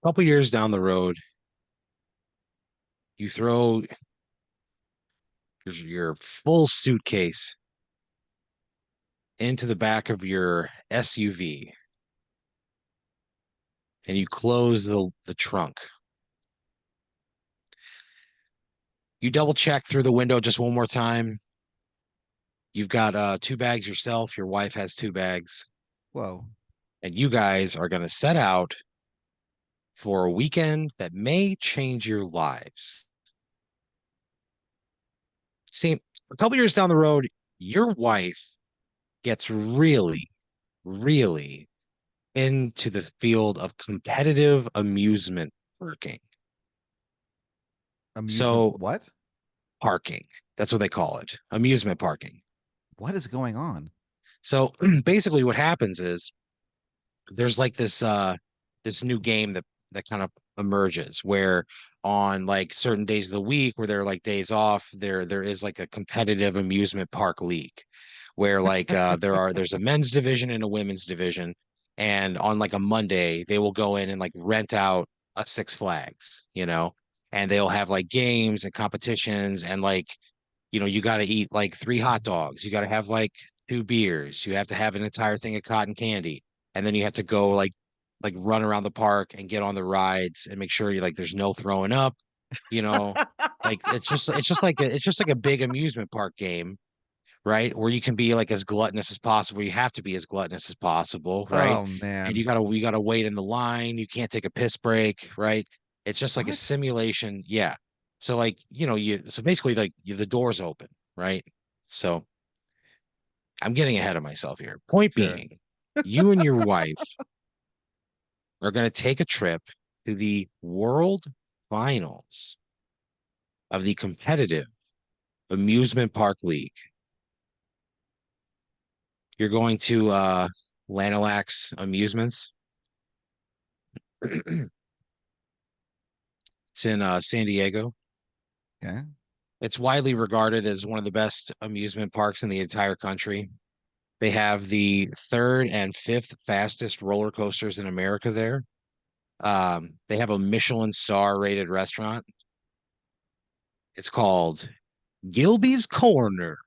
couple years down the road, you throw your full suitcase into the back of your SUV and you close the trunk. You double check through the window just one more time. You've got two bags yourself. Your wife has two bags, Whoa. and you guys are going to set out for a weekend that may change your lives. See, a couple years down the road, your wife gets really, really into the field of competitive amusement parking. Amusement. So, What? parking, that's what they call it, amusement parking. What is going on? So, basically, what happens is there's like this new game that kind of emerges where on like certain days of the week where there are like days off, there is like a competitive amusement park league where like there's a men's division and a women's division, and on like a Monday they will go in and like rent out a Six Flags, and they'll have like games and competitions, and like you got to eat like three hot dogs, you got to have like two beers, you have to have an entire thing of cotton candy, and then you have to go like run around the park and get on the rides and make sure you like there's no throwing up, you know, like it's just like a big amusement park game, right? Where you can be like as gluttonous as possible. You have to be as gluttonous as possible, right? Oh And man. you gotta wait in the line. You can't take a piss break, right? It's just like a What? simulation. Yeah. So like, so basically like the doors open, right? So I'm getting ahead of myself here. Point Sure. being, you and your wife are going to take a trip to the world finals of the competitive amusement park league. You're going to Lanalax Amusements. It's in San Diego. Okay. It's widely regarded as one of the best amusement parks in the entire country. They have the third and fifth fastest roller coasters in America there. They have a Michelin star rated restaurant. It's called Gilby's Corner.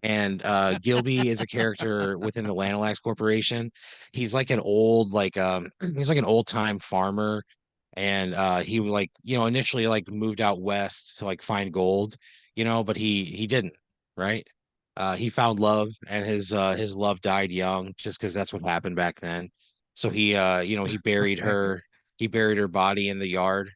And Gilby is a character within the Lanalax Corporation. He's like an old, like he's like an old time farmer, and he would like initially like moved out west to like find gold, but he didn't, right? He found love, and his love died young, just because that's what happened back then. So he buried Okay. her. He buried her body in the yard,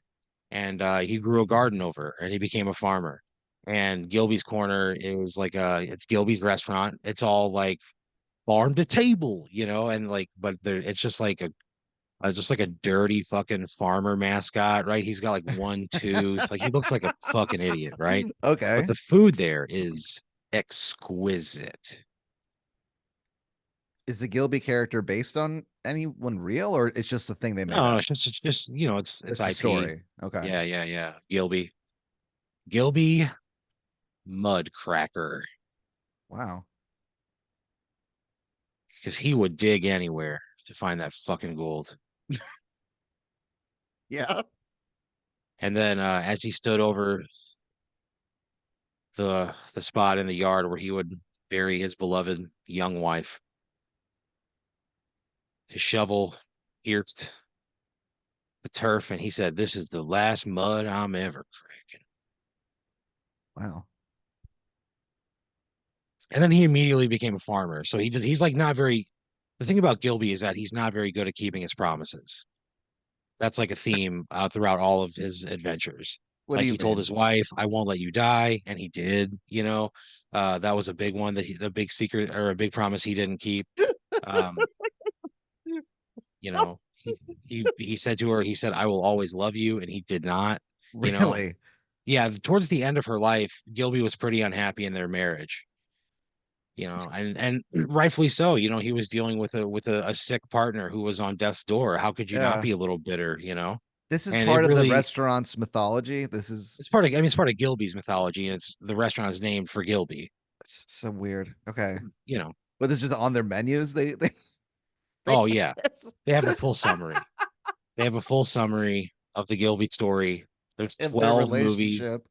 and he grew a garden over her, and he became a farmer. And Gilby's Corner is like it's Gilby's restaurant. It's all like farm to table, and like, but it's just like a dirty fucking farmer mascot, right? He's got like one tooth, like he looks like a fucking idiot, right? But Okay. the food there is exquisite. Is the Gilby character based on anyone real, or it's just a thing they made No, up? it's just it's It's a IP. story. Okay. Yeah, yeah, yeah. Gilby Mudcracker, Wow. because he would dig anywhere to find that fucking gold. Yeah. And then as he stood over the spot in the yard where he would bury his beloved young wife, his shovel pierced the turf, and he said, "This is the last mud I'm ever cracking." Wow. And then he immediately became a farmer. So he's like not very. The thing about Gilby is that he's not very good at keeping his promises. That's like a theme throughout all of his adventures. What do Like you he told mean? his wife, "I won't let you die," and he did. That was a big one, the big secret or a big promise he didn't keep. Um, he said to her, he said, "I will always love you," and he did not. You know, Really? yeah. Towards the end of her life, Gilby was pretty unhappy in their marriage. And rightfully so. He was dealing with a sick partner who was on death's door. How could you not Yeah. be a little bitter? This is And it part of the really restaurant's mythology. This is it's part of Gilby's mythology, and it's the restaurant is named for Gilby. so weird. Okay. You know, But this is just on their menus. They oh have yeah, this. they have a full summary. They have a full summary of the Gilby story. There's In their 12 movies. relationship.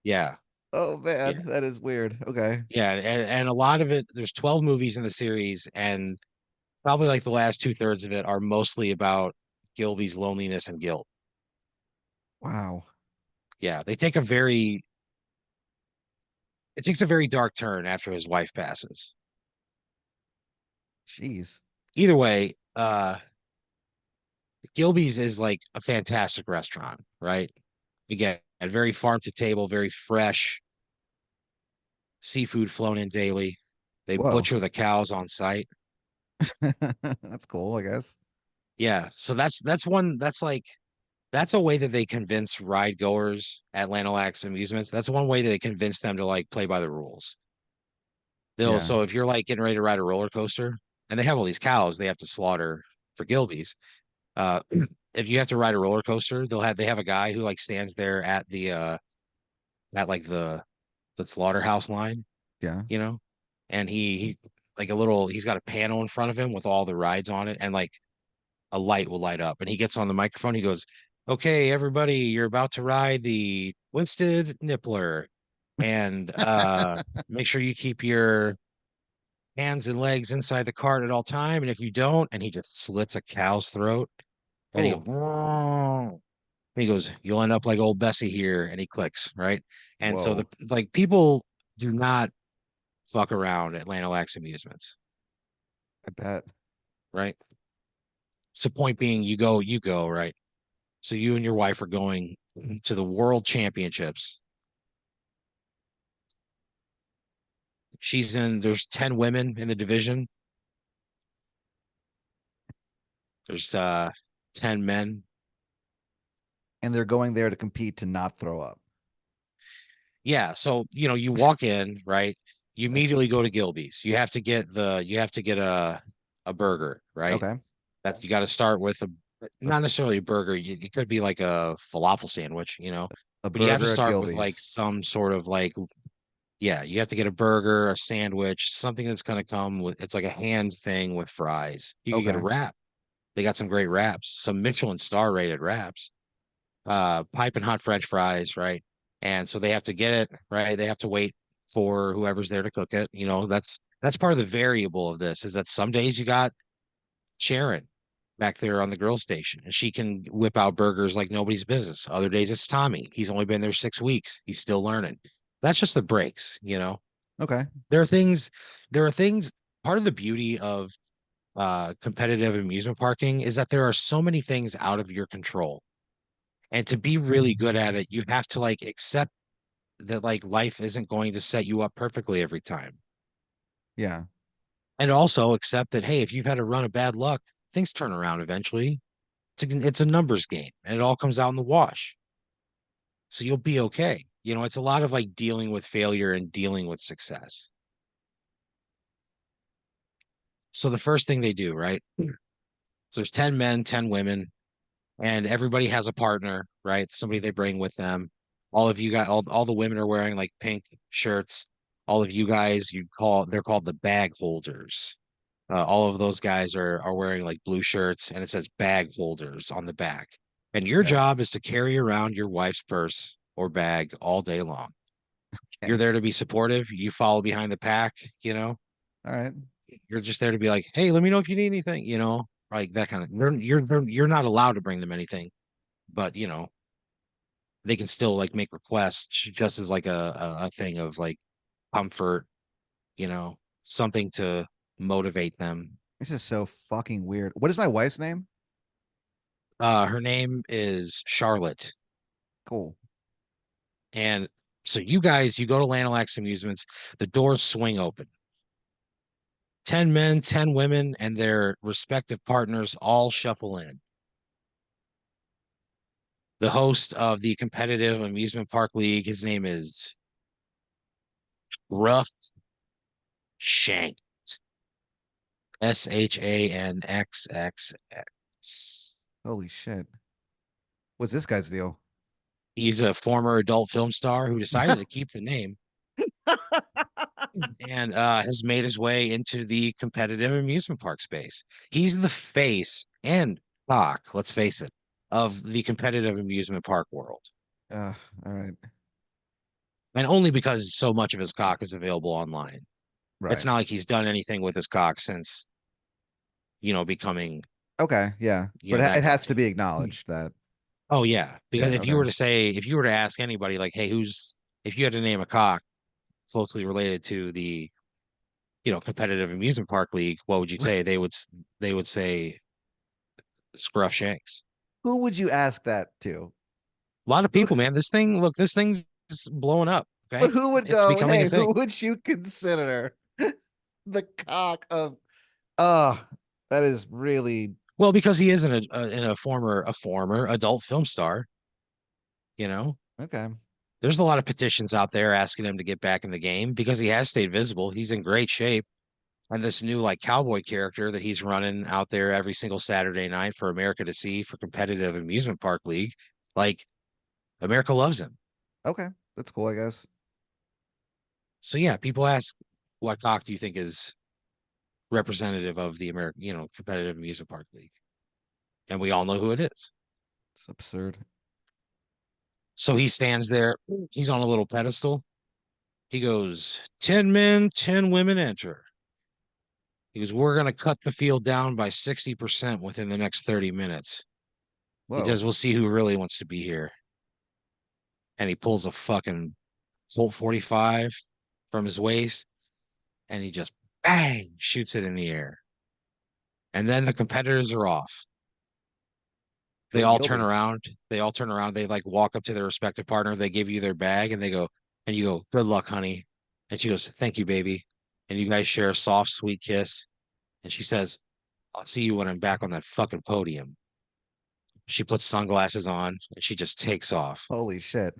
Yeah. Oh Yeah. man, that is weird. Okay. Yeah. And a lot of it, there's 12 movies in the series, and probably like the last two-thirds of it are mostly about Gilby's loneliness and guilt. Wow. Yeah. It takes a very dark turn after his wife passes. Jeez. Either way, Gilby's is like a fantastic restaurant, right? Again, very farm to table, very fresh seafood flown in daily. They Whoa. butcher the cows on site. That's cool, I guess. Yeah, so that's a way that they convince ride goers at Lanalax amusements. That's one way that they convince them to like play by the rules. They'll Yeah. So if you're like getting ready to ride a roller coaster and they have all these cows they have to slaughter for Gilby's, uh, if you have to ride a roller coaster, they have a guy who like stands there at like the slaughterhouse line, Yeah. you know, and he like a little he's got a panel in front of him with all the rides on it, and like a light will light up, and he gets on the microphone. He goes, "Okay, everybody, you're about to ride the Twisted Nippler, and make sure you keep your hands and legs inside the cart at all time, and if you don't," and he just slits a cow's throat, and he goes, Oh, "Whoa." And he goes, "You'll end up like old Bessie here," and he clicks, right? And so the whoa. like people do not fuck around at Lanalax amusements, I bet. right? So point being, you go, right? So you and your wife are going to the world championships. There's 10 women in the division. There's 10 men. And they're going there to compete to not throw up. Yeah, so you walk in, right? You Sick. immediately go to Gilby's. You have to get a burger, right? Okay. You got to start with not necessarily a burger. It could be like a falafel sandwich, A but you have to burger at start with like Gilby's. some sort of like, yeah, you have to get a burger, a sandwich, something that's going to come with, it's like a hand thing with fries. You could get a Okay. wrap. They got some great wraps, some Michelin star rated wraps, pipe and hot French fries, right? And so they have to get it, right? They have to wait for whoever's there to cook it. That's part of the variable of this is that some days you got Sharon back there on the grill station, and she can whip out burgers like nobody's business. Other days it's Tommy. He's only been there 6 weeks. He's still learning. That's just the breaks. Okay. There are things, there are things, part of the beauty of competitive amusement parking is that there are so many things out of your control. And to be really good at it, you have to like accept that like life isn't going to set you up perfectly every time. Yeah. And also accept that, hey, if you've had a run of bad luck, things turn around eventually. It's a numbers game and it all comes out in the wash. So you'll be okay. It's a lot of like dealing with failure and dealing with success. So the first thing they do, right? So there's 10 men, 10 women, and everybody has a partner, right? Somebody they bring with them. All of you guys, all the women are wearing like pink shirts. All of you guys, they're called the bag holders. All of those guys are wearing like blue shirts and it says bag holders on the back. And your Okay. job is to carry around your wife's purse or bag all day long. You're Okay. there to be supportive. You follow behind the pack, you know. All right. You're just there to be like, "Hey, let me know if you need anything," like that kind of. You're not allowed to bring them anything, but they can still like make requests just as like a thing of like comfort, something to motivate them. This is so fucking weird. What is my wife's name? Her name is Charlotte. Cool. And so you go to Lanalax Amusements, the doors swing open. 10 men, 10 women, and their respective partners all shuffle in. The host of the competitive amusement park league, his name is Rough Shank, SHANXXX. Holy shit. What's this guy's deal? He's a former adult film star who decided to keep the name and has made his way into the competitive amusement park space. He's the face and Doc, let's face it. of the competitive amusement park world. Uh, all right. And only because so much of his cock is available online. It's Right. not like he's done anything with his cock since, becoming, Okay. Yeah. But that it has guy. to be acknowledged that. Oh yeah, because Yeah. Okay. if you were to ask anybody like, hey, if you had to name a cock closely related to the, competitive amusement park league, what would you say? They would say Scruff Shanks. Who would you ask that to? A lot of Who, people, man. This thing's blowing up. but Okay, who would it's go, becoming a hey, thing. who would you consider the cock of uh that is really Well, because he is a former adult film star, you know. okay. There's a lot of petitions out there asking him to get back in the game because he has stayed visible. He's in great shape. And this new like cowboy character that he's running out there every single Saturday night for America to see for competitive amusement park league, like America loves him. Okay. That's cool, I guess. So yeah, people ask, what cock do you think is representative of the American, competitive amusement park league? And we all know who it is. It's absurd. So he stands there, he's on a little pedestal. He goes, 10 men, 10 women enter. He goes, we're going to cut the field down by 60% within the next 30 minutes. He Whoa. does, we'll see who really wants to be here. And he pulls a fucking Colt 45 from his waist and he just bang shoots it in the air. And then the competitors are off. They Go all turn Gilbies. around. They all turn around. They like walk up to their respective partner. They give you their bag and they go, and you go, good luck, honey. And she goes, thank you, baby. And you guys share a soft, sweet kiss. And she says, I'll see you when I'm back on that fucking podium. She puts sunglasses on and she just takes off. Holy shit.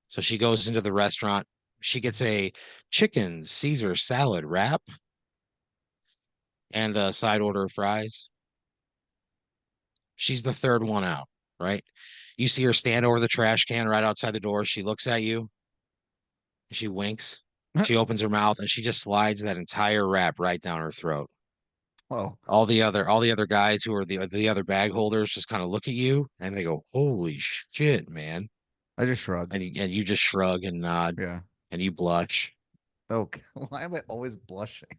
So she goes into the restaurant. She gets a chicken Caesar salad wrap and a side order of fries. She's the third one out, right? You see her stand over the trash can right outside the door. She looks at you. She winks. She opens her mouth and she just slides that entire wrap right down her throat. Whoa. All the other guys who are the other bag holders just kind of look at you and they go, "Holy shit, man!" I just shrug. And you just shrug and nod Yeah. and you blush. Okay. Why am I always blushing?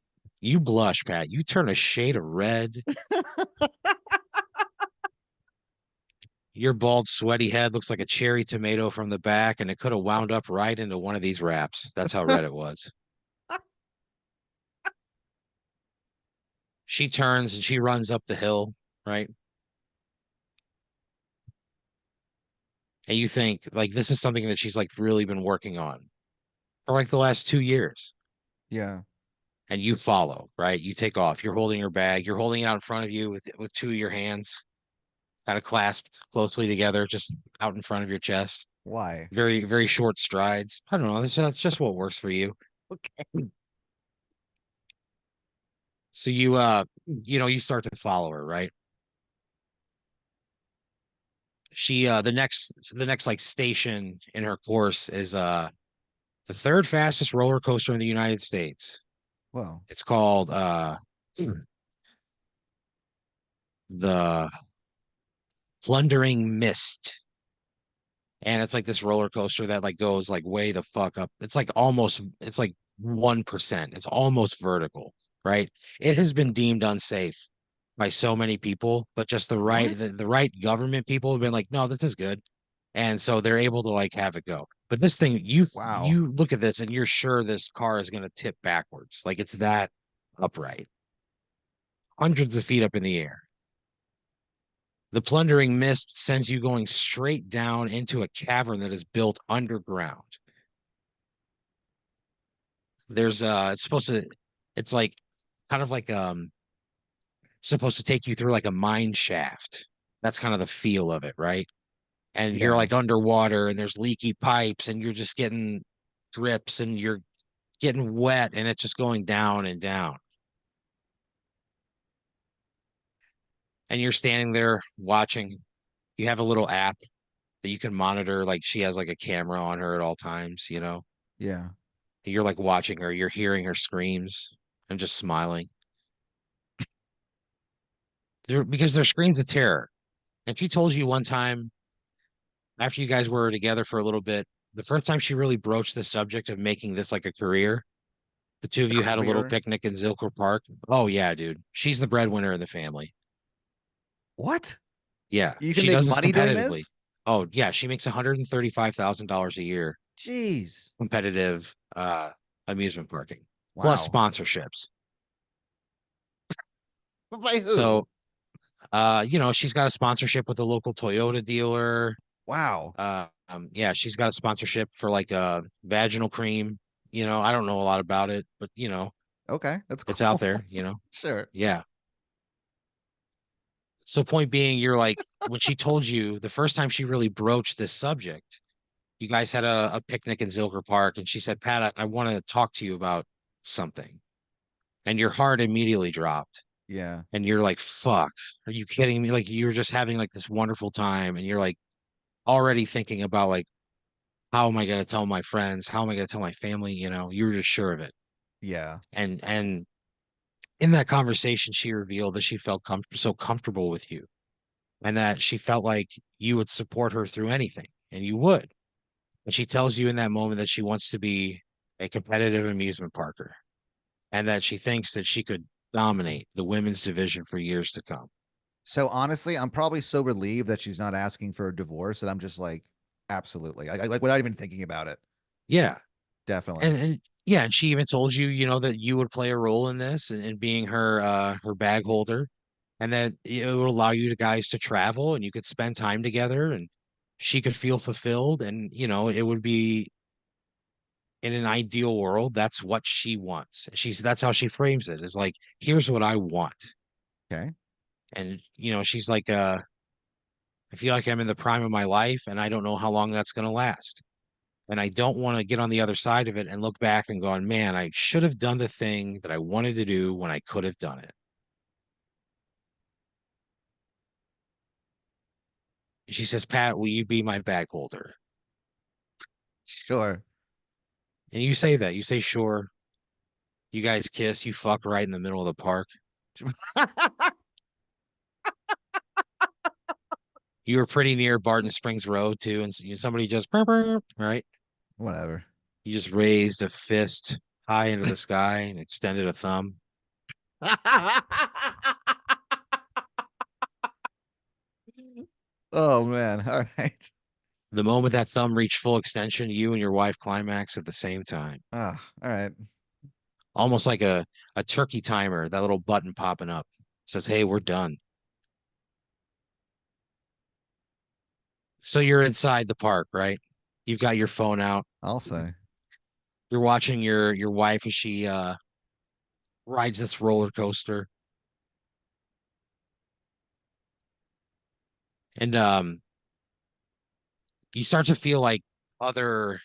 You blush, Pat. You turn a shade of red. Your bald, sweaty head looks like a cherry tomato from the back, and it could have wound up right into one of these wraps. That's how red it was. She turns and she runs up the hill, right? And you think like this is something that she's like really been working on for like the last 2 years. Yeah. And you follow, right? You take off. You're holding her bag. You're holding it out in front of you with two of your hands kind of clasped closely together, just out in front of your chest. Why? Very, very short strides. I don't know. That's just what works for you. Okay. So you start to follow her, right? She the next like station in her course is the third fastest roller coaster in the United States. Whoa. It's called the Plundering Mist. And it's like this roller coaster that like goes like way the fuck up. It's like 1%. It's almost vertical, right? It has been deemed unsafe by so many people, but just What? the right government people have been like, no, this is good. And so they're able to like have it go. But this thing, Wow. you look at this and you're sure this car is gonna tip backwards. Like it's that upright, hundreds of feet up in the air. The plundering mist sends you going straight down into a cavern that is built underground. It's supposed to, it's like kind of like supposed to take you through like a mine shaft. That's kind of the feel of it, right? And you're Yeah. like underwater and there's leaky pipes and you're just getting drips and you're getting wet and it's just going down and down. And you're standing there watching. You have a little app that you can monitor, like she has like a camera on her at all times. Yeah. You're like watching her, you're hearing her screams and just smiling. Because they're screams of terror. And she told you one time after you guys were together for a little bit, the first time she really broached the subject of making this like a career, the two of you had a little Career? picnic in Zilker Park. Oh yeah, dude. She's the breadwinner of the family. What? Yeah, You can she make does this money doing competitively. this? Oh yeah, she makes $135,000 a year Jeez. competitive amusement parking plus Wow. sponsorships. By who? So she's got a sponsorship with a local Toyota dealer. Wow. Yeah, she's got a sponsorship for like a vaginal cream. I don't know a lot about it, but Okay, that's it's out cool. there. Sure. Yeah. So point being, you're like when she told you the first time she really broached this subject, you guys had a picnic in Zilker Park, and she said, Pat, I want to talk to you about something. And your heart immediately dropped. Yeah. And you're like, fuck, are you kidding me? Like you're just having like this wonderful time, and you're like already thinking about like, how am I gonna tell my friends? How am I gonna tell my family? You were just sure of it. Yeah. And in that conversation, she revealed that she felt so comfortable with you, and that she felt like you would support her through anything, and you would. And she tells you in that moment that she wants to be a competitive amusement parker, and that she thinks that she could dominate the women's division for years to come. So honestly, I'm probably so relieved that she's not asking for a divorce that I'm just like, absolutely. Like without even thinking about it. Yeah. Definitely. And yeah, and she even told you, that you would play a role in this and being her bag holder, and that it would allow you to guys to travel and you could spend time together, and she could feel fulfilled, and it would be in an ideal world, that's what she wants. That's how she frames it, is like, here's what I want. Okay. And she's like, I feel like I'm in the prime of my life and I don't know how long that's gonna last. And I don't want to get on the other side of it and look back and go, man, I should have done the thing that I wanted to do when I could have done it. And she says, Pat, will you be my bag holder? Sure. And you say that. You say, sure. You guys kiss, you fuck right in the middle of the park. You were pretty near Barton Springs Road too, and somebody just burp, burp, right. Whatever. You just raised a fist high into the sky and extended a thumb. Oh man. All right. The moment that thumb reached full extension, you and your wife climax at the same time. Ah, all right. Almost like a turkey timer, that little button popping up says, hey, we're done. So you're inside the park, right? You've got your phone out. I'll say. You're watching your wife as she rides this roller coaster. And you start to feel like other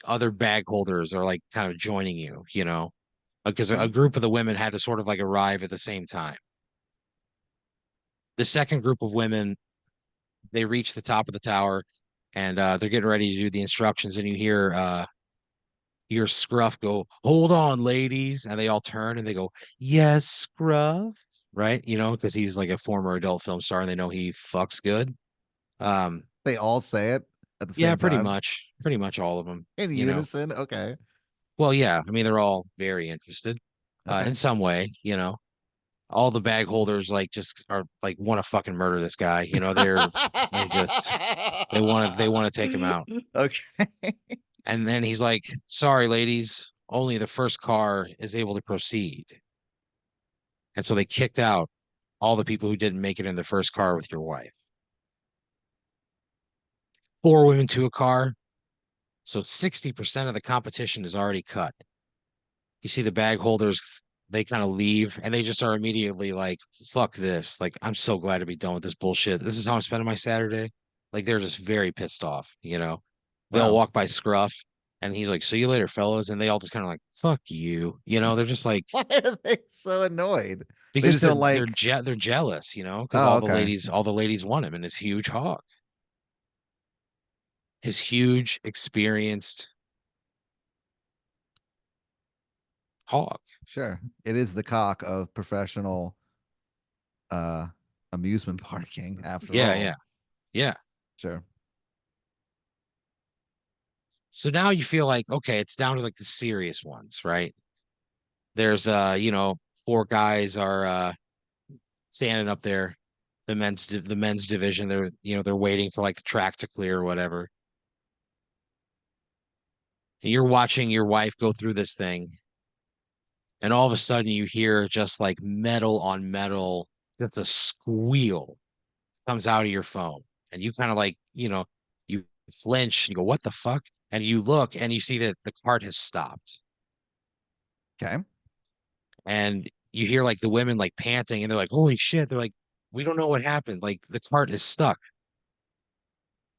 other bag holders are like kind of joining you, because a Okay. group of the women had to sort of like arrive at the same time. The second group of women, they reach the top of the tower, and they're getting ready to do the instructions, and you hear Scruff go, hold on, ladies. And they all turn and they go, yes, Scruff. Right. Because he's like a former adult film star and they know he fucks good. Um, They all say it at the yeah, same time pretty much all of in them. unison. Okay. Well, yeah, I mean, they're all very interested, Okay. in some way. All the bag holders like just are like want to fucking murder this guy. They just, they want to take him out. Okay. And then he's like, sorry, ladies, only the first car is able to proceed. And so they kicked out all the people who didn't make it in the first car with your wife. Four women to a car. So 60% of the competition is already cut. You see the bag holders, they kind of leave and they just are immediately like, fuck this. Like, I'm so glad to be done with this bullshit. This is how I'm spending my Saturday. Like, they're just very pissed off. They'll Wow. walk by Scruff and he's like, see you later, fellas. And they all just kind of like, fuck you. They're just like, Why are they so annoyed? They because just they're don't they're like. they're jealous, because Oh, all the okay. ladies all the ladies want him and his huge hog, his huge experienced hog. Sure. It is the cock of professional Amusement parking, after Yeah, all. yeah, yeah. Sure. So now you feel like, okay, it's down to like the serious ones, right? There's four guys are standing up there, the men's division. They're waiting for like the track to clear or whatever. And you're watching your wife go through this thing, and all of a sudden you hear just like metal on metal, just a squeal comes out of your phone, and you kind of like, you flinch, and you go, "What the fuck?" And you look, and you see that the cart has stopped, Okay. and you hear like the women like panting, and they're like, "Holy shit!" They're like, "We don't know what happened. Like the cart is stuck."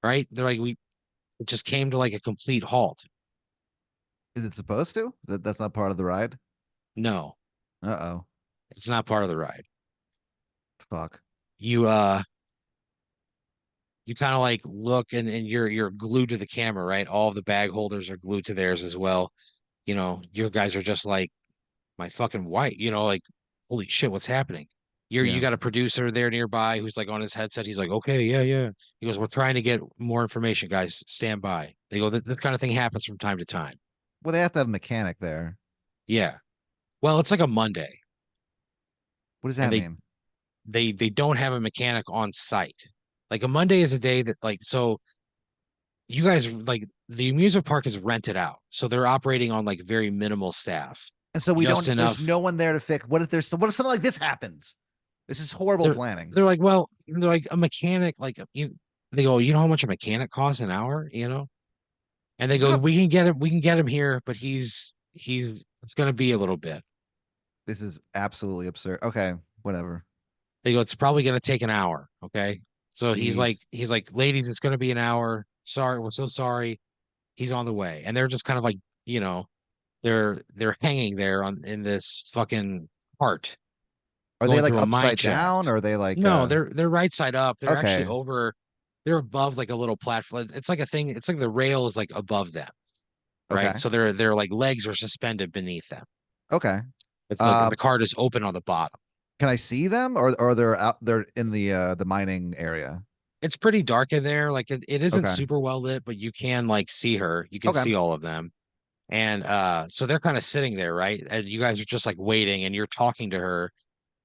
Right? They're like, "We it just came to like a complete halt." Is it supposed to? That's not part of the ride? No, Uh-oh. it's not part of the ride. Fuck. You you kind of like look, and you're glued to the camera, right? All of the bag holders are glued to theirs as well. Your guys are just like, my fucking wife, like, holy shit, what's happening? You Yeah. got a producer there nearby who's like on his headset. He's like, okay, yeah, yeah. He goes, we're trying to get more information, guys. Stand by. They go, this kind of thing happens from time to time. Well, they have to have a mechanic there. Yeah. Well, it's like a Monday, What does and that mean? they don't have a mechanic on site. Like a Monday is a day that like so you guys like the amusement park is rented out. So they're operating on like very minimal staff. And so we Just don't, there's enough. no one there to fix. What if something like this happens? This is horrible They're planning. they're like, well, they're like a mechanic, like they go, you know how much a mechanic costs an hour? And they go, How- we can get him here, but he's it's gonna be a little bit. This is absolutely absurd. Okay, whatever. They go, it's probably gonna take an hour. Okay. So Jeez. he's like, ladies, it's gonna be an hour. Sorry, we're so sorry. He's on the way. And they're just kind of like, you know, they're hanging there on in this fucking cart Are they going like through a mine upside down shaft. or are they like No, they're right side up. They're actually okay. over, they're above like a little platform. It's like a thing, it's like the rail is like above them, right? Okay. So their like legs are suspended beneath them. Okay. It's like Uh the cart is open on the bottom. can I see them or they're in the mining area? It's pretty dark in there. Like it isn't Okay. super well lit, but you can like see her. You can Okay. see all of them. And so they're kind of sitting there, right? And you guys are just like waiting, and you're talking to her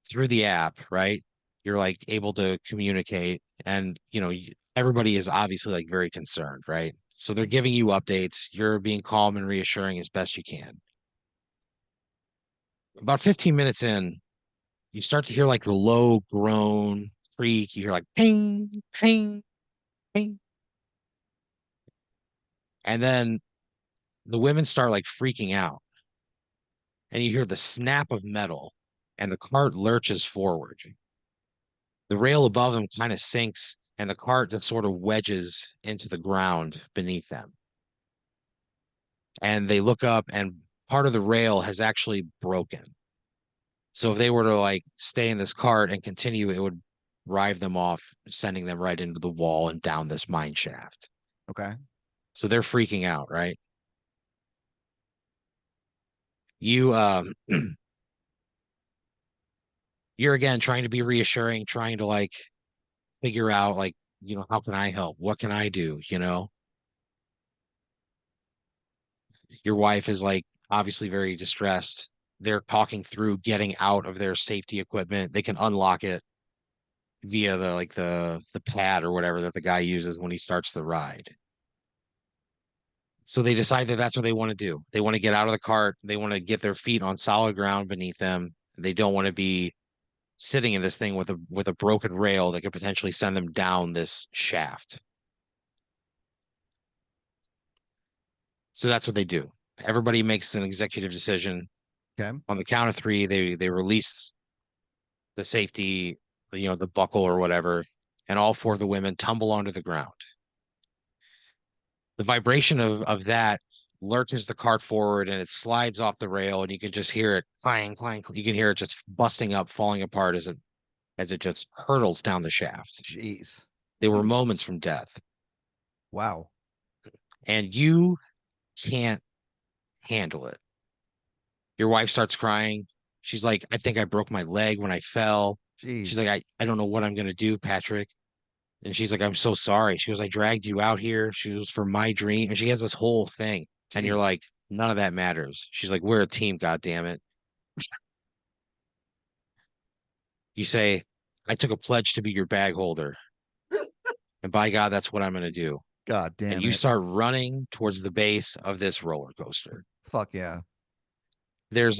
through the app, right? You're like able to communicate, and everybody is obviously like very concerned, right? So they're giving you updates. You're being calm and reassuring as best you can. About 15 minutes in, you start to hear like the low groan creak. You hear like ping, ping, ping. And then the women start like freaking out, and you hear the snap of metal, and the cart lurches forward. The rail above them kind of sinks, and the cart just sort of wedges into the ground beneath them. And they look up, and part of the rail has actually broken. So if they were to like stay in this cart and continue, it would drive them off, sending them right into the wall and down this mine shaft. Okay. So they're freaking out, right? You you're again trying to be reassuring, trying to like figure out like, how can I help? What can I do? Your wife is like obviously very distressed. They're talking through getting out of their safety equipment. They can unlock it via the pad or whatever that the guy uses when he starts the ride. So they decide that that's what they want to do. They want to get out of the cart. They want to get their feet on solid ground beneath them. They don't want to be sitting in this thing with a broken rail that could potentially send them down this shaft. So that's what they do. Everybody makes an executive decision. Okay. On the count of three, they release the safety, the buckle or whatever, and all four of the women tumble onto the ground. The vibration of that lurches the cart forward, and it slides off the rail, and you can just hear it clang, clang. You can hear it just busting up, falling apart as it just hurtles down the shaft. Jeez. They were moments from death, Wow. and you can't handle it. Your wife starts crying. She's like, I think I broke my leg when I fell. She's like, Jeez. I don't know what I'm gonna do, Patrick. And she's like, I'm so sorry. She goes, I dragged you out here. She was for my dream. And she has this whole thing. And you're Jeez. like, none of that matters. She's like, we're a team, God damn it. You say, I took a pledge to be your bag holder. And by God, that's what I'm gonna do. God And damn you it. start running towards the base of this roller coaster. Fuck yeah. There's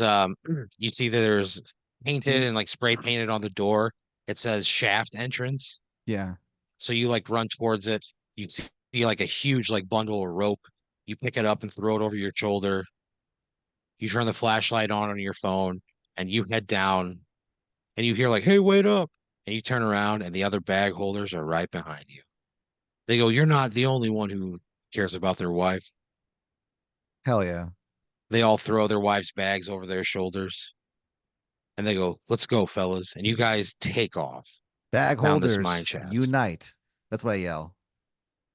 you see that there's painted and like spray painted on the door. It says shaft entrance. Yeah. So you like run towards it. You see like a huge like bundle of rope. You pick it up and throw it over your shoulder. You turn the flashlight on your phone and you head down and you hear like, "Hey, wait up." And you turn around and the other bag holders are right behind you. They go, "You're not the only one who cares about their wife." Hell yeah. They all throw their wives' bags over their shoulders and they go, "Let's go, fellas." And you guys take off Bag down this mine holders shaft. unite. That's what I yell.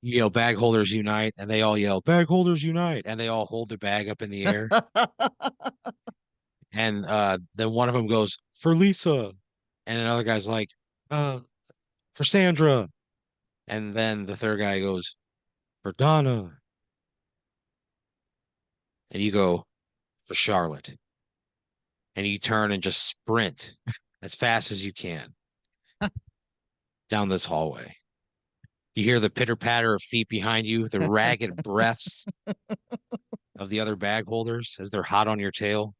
You yell, "Bag holders unite," and they all yell, "Bag holders unite," and they all hold the bag up in the air. And then one of them goes, "For Lisa," and another guy's like, uh, "For Sandra," and then the third guy goes, "For Donna," and you go, "For Charlotte," and you turn and just sprint as fast as you can down this hallway. You hear the pitter patter of feet behind you, the ragged breaths of the other bag holders as they're hot on your tail.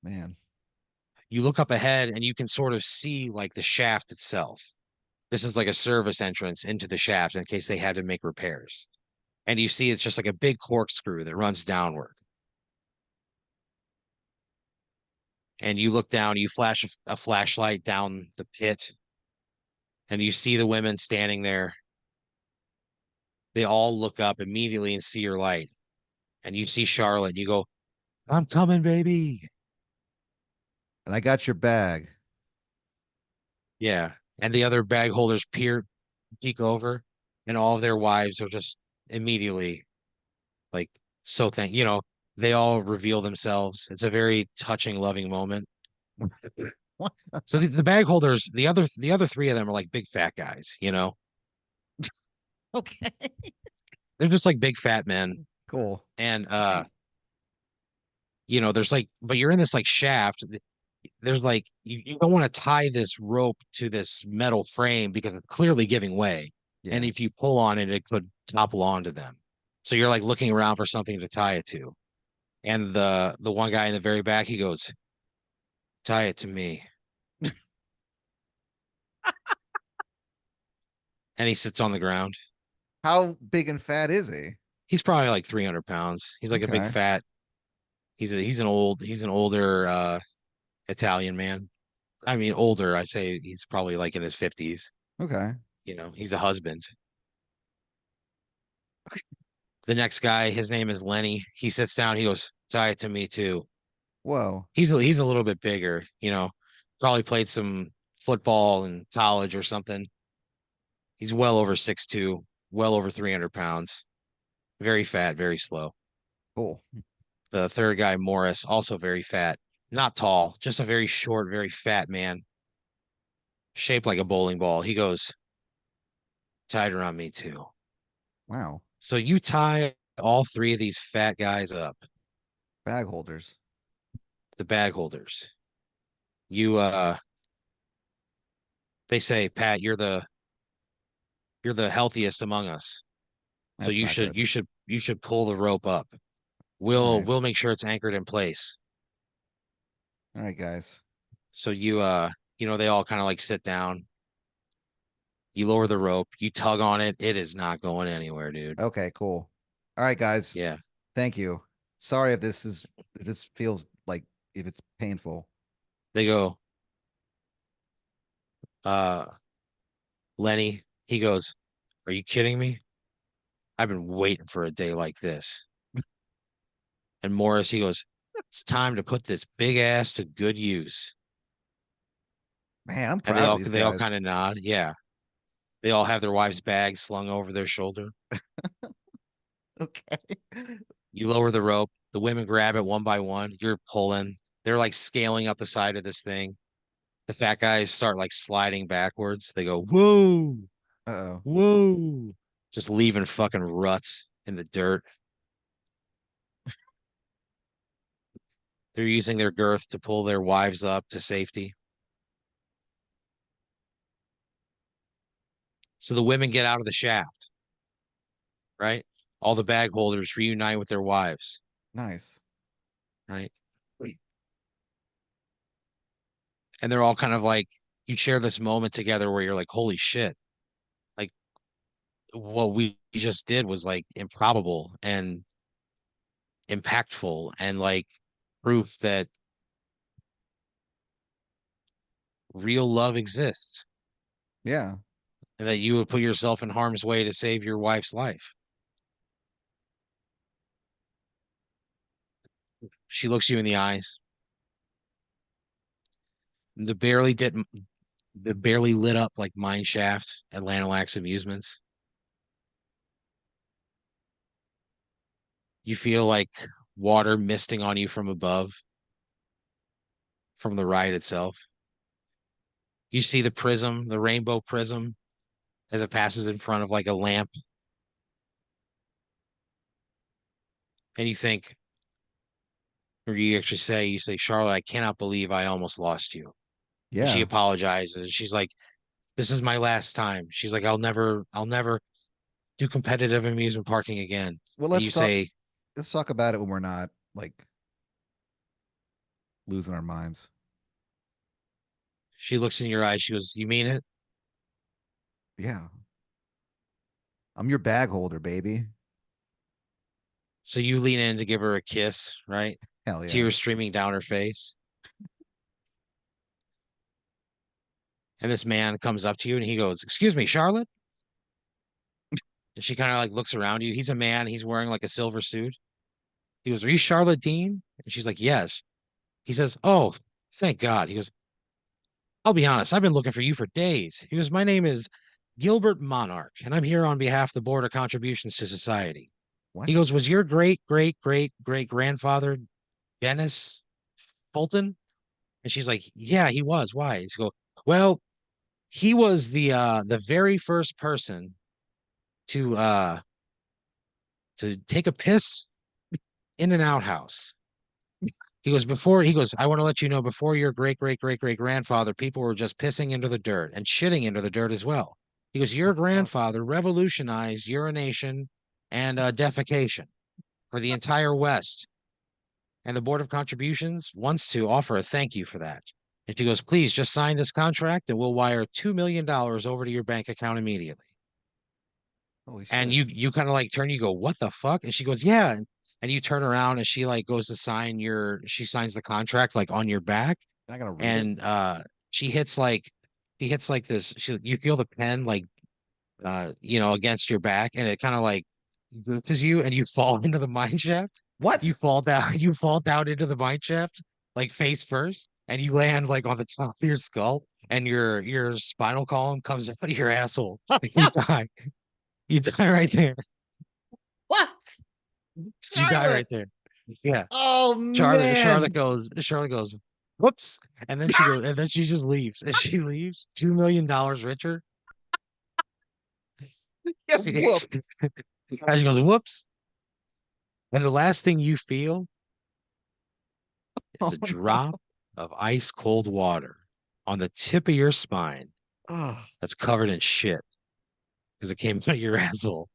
Man. You look up ahead and you can sort of see like the shaft itself. This is like a service entrance into the shaft in case they had to make repairs. And you see it's just like a big corkscrew that runs downward. And you look down, you flash a flashlight down the pit, and you see the women standing there. They all look up immediately and see your light. And you see Charlotte, and you go, "I'm coming, baby." And I got your bag. Yeah. And the other bag holders peek over, and all of their wives are just immediately like, so they all reveal themselves. It's a very touching, loving moment. What? So the bag holders, the other three of them are like big fat guys. Okay. They're just like big fat men. Cool. And there's like, but you're in this like shaft. There's like you don't want to tie this rope to this metal frame because it's clearly giving way. And Yeah. if you pull on it, it could topple onto them. So you're like looking around for something to tie it to. And the one guy in the very back, he goes, "Tie it to me." And he sits on the ground. How big and fat is he? He's probably like 300 pounds. He's like a big Okay. fat. He's an older Italian man. I mean, older. I say he's probably like in his 50s. Okay. He's a husband. The next guy, his name is Lenny. He sits down. He goes, "Tie it to me too." Whoa. He's a little bit bigger. Probably played some football in college or something. He's well over 6'2", well over 300 pounds. Very fat, very slow. Cool. The third guy, Morris, also very fat. Not tall, just a very short, very fat man, shaped like a bowling ball. He goes, "Tied around me too." Wow. So you tie all three of these fat guys up, Bag holders. the bag holders. You they say, "Pat, you're the healthiest among us. So That's you not should good. you should you should pull the rope up. All We'll right. we'll make sure it's anchored in place." All right, guys. So they all kind of like sit down. You lower the rope, you tug on it. It is not going anywhere, dude. Okay, cool. All right, guys. Yeah. Thank you. Sorry if this feels like if it's painful. They go, uh, Lenny, he goes, "Are you kidding me? I've been waiting for a day like this." And Morris, he goes, "It's time to put this big ass to good use." Man, I'm And they proud of all these they all kind guys. of nod. Yeah. They all have their wives' bags slung over their shoulder. Okay. You lower the rope. The women grab it one by one. You're pulling. They're like scaling up the side of this thing. The fat guys start like sliding backwards. They go, whoa, Uh-oh. whoa, just leaving fucking ruts in the dirt. They're using their girth to pull their wives up to safety. So the women get out of the shaft, right? All the bag holders reunite with their wives, Nice. right? And they're all kind of like, you share this moment together where you're like, holy shit, like what we just did was like improbable and impactful and like proof that real love exists Yeah. and that you would put yourself in harm's way to save your wife's life. She looks you in the eyes. The barely did the barely lit up like mine shaft at Lanalax Amusements. You feel like water misting on you from above, from the ride itself. You see the prism, the rainbow prism, as it passes in front of like a lamp, and you think, or you say, Charlotte, I cannot believe I almost lost you. And she Yeah. apologizes. She's like, this is my last time. She's like, I'll never do competitive amusement parking again. Well, And you say, let's talk about it when we're not like losing our minds. she looks in your eyes. She goes, you mean it? Yeah. I'm your bag holder, baby. So you lean in to give her a kiss, right? Hell yeah. Tears streaming down her face. And this man comes up to you and he goes, excuse me, Charlotte? And she kind of like looks around you. He's a man. He's wearing like a silver suit. He goes, are you Charlotte Dean? And she's like, yes. He says, oh, thank God. He goes, I'll be honest. I've been looking for you for days. He goes, my name is Gilbert Monarch, and I'm here on behalf of the Board of Contributions to Society. He What? goes, was your great grandfather Dennis Fulton? And she's like, yeah, he was. Why? He's go, well, he was the very first person to to take a piss in an outhouse. He goes, I want to let you know before your great grandfather, people were just pissing into the dirt and shitting into the dirt as well. He goes, your Fuck. grandfather revolutionized urination and defecation for the entire West. And the Board of Contributions wants to offer a thank you for that. And she goes, please just sign this contract and we'll wire $2 million over to your bank account immediately. Holy And shit. you kind of like turn, you go, what the fuck? And she goes, yeah. And you turn around and she like goes to sign she signs the contract like on your back. Am I gonna read it? And she hits like, this, you feel the pen like, against your back and it kind of like gooses you and you fall into the mine shaft. What? You fall down into the mine shaft, like face first, and you land like on the top of your skull and your spinal column comes out of your asshole. You die. You die right there. What? You die right Charlotte. there. Yeah. Oh man. Charlotte goes, whoops. And then she just leaves. And she leaves $2 million richer. Get She whooped. goes, whoops. And the last thing you feel is Oh a no. drop of ice cold water on the tip of your spine Oh, that's covered in shit because it came out of your asshole.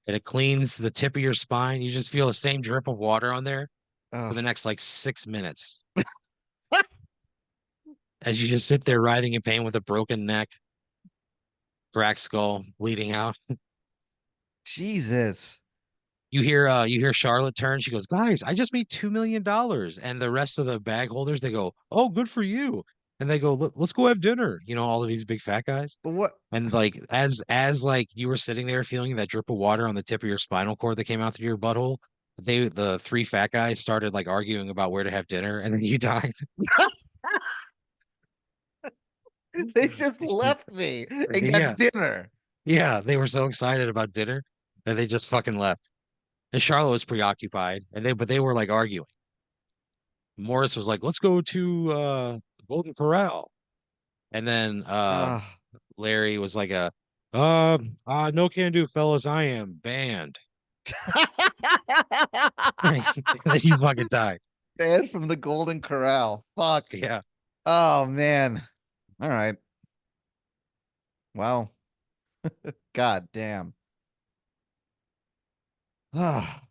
And it cleans the tip of your spine. You just feel the same drip of water on there for oh. the next like 6 minutes as you just sit there writhing in pain with a broken neck, cracked skull, bleeding out. Jesus. You hear Charlotte turn. She goes, guys, I just made $2 million. And the rest of the bag holders, they go, oh, good for you. And they go, let's go have dinner. All of these big fat guys. But what? And like as like you were sitting there feeling that drip of water on the tip of your spinal cord that came out through your butthole, the three fat guys started like arguing about where to have dinner, and then you died. They just left me and got Yeah, dinner. yeah, they were so excited about dinner that they just fucking left. And Charlotte was preoccupied, and they were like arguing. Morris was like, "Let's go to Golden Corral. And then Ah. Larry was like no can do, fellas. I am banned. And then you fucking die. Banned from the Golden Corral. Fuck. Yeah. Oh man. All right. Well, god damn. Ah.